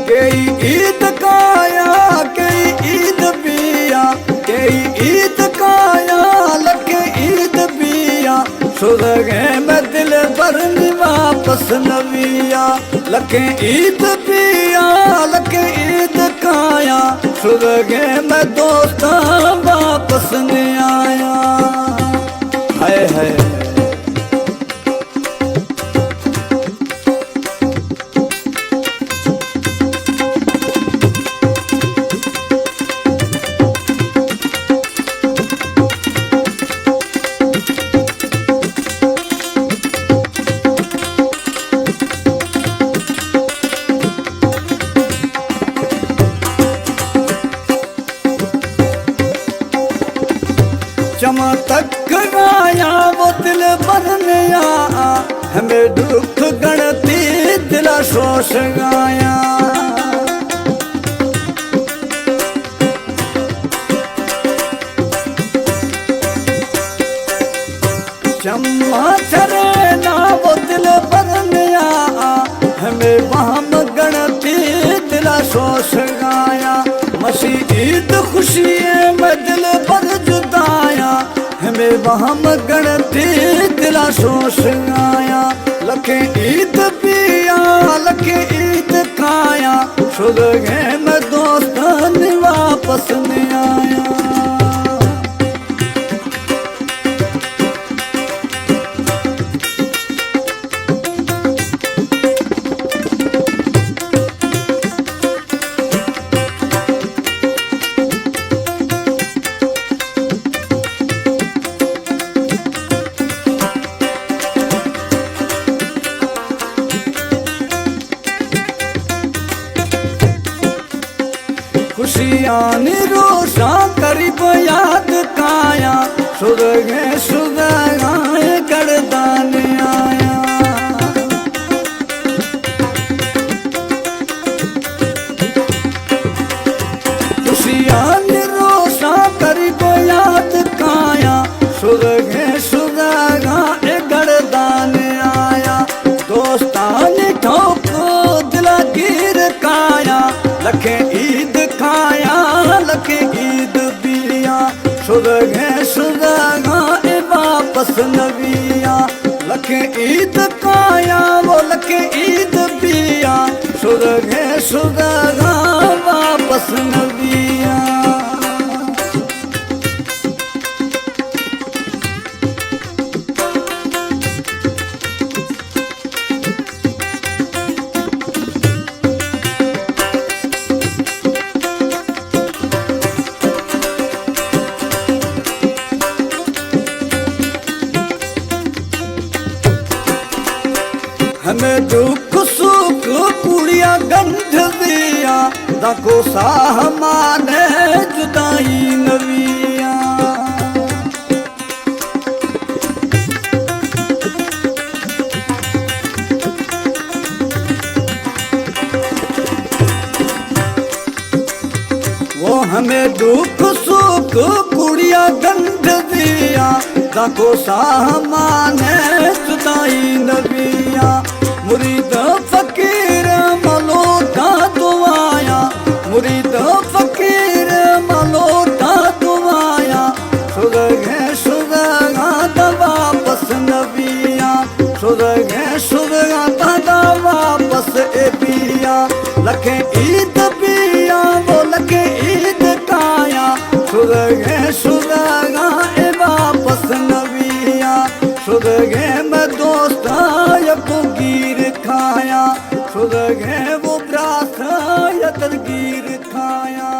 कई ईद काया कई ईद बिया कई ईद काया लके ईद बिया सुरगे में दिल भरनी वापस नविया लके ईद बिया लके ईद काया सुरगे में दोस्ता वापस नहीं आया। हाय हाय चमतक गाया वो दिल भरने हमें दुख गणती दिला शोष गाया। चम्मा चरे ना वो दिल भरने हमें वहम गणती दिला शोष गाया। मसीद खुशी में दिल भर जुदाया हमें वहम गणती दिला शोष गाया। लखे ईद पिया लखे ईद खाया सुरगे में दोस्त वापस नहीं आया। खुशियानी रोशा करीब याद काया सुरगे सुरगाए गड़दान आया। खुशियानी रोशा करीब याद काया सुरगे सुरगाए गड़दान आया। दोस्तानी ठोको दिला गिर काया लखे ईद खाया लखे ईद बिया सुरगे सुरगा वापस नविया। लखे ईद खाया वो लखे ईद बिया सुरगे सुरगा वापस नविया। हमें दुख सुख कुड़िया गंध दिया दाको साह माने जुदाई नविया। वो हमें दुख सुख कुड़िया गंध दिया दाको साह माने जुदाई नविया। मुरीद फकीर मलोटा तो आया मुरीद फकीर मलोटा तो आया सुरगे सुरगा वापस नविया सुरगे सुरगा वापस ए पिया। लखे ईद पिया वो लखे ईद काया सुरगे सुरगा वापस नविया सुरगे में दोस्ता को गिर खाया सुरगे वो ब्राथ या तरगीर खाया।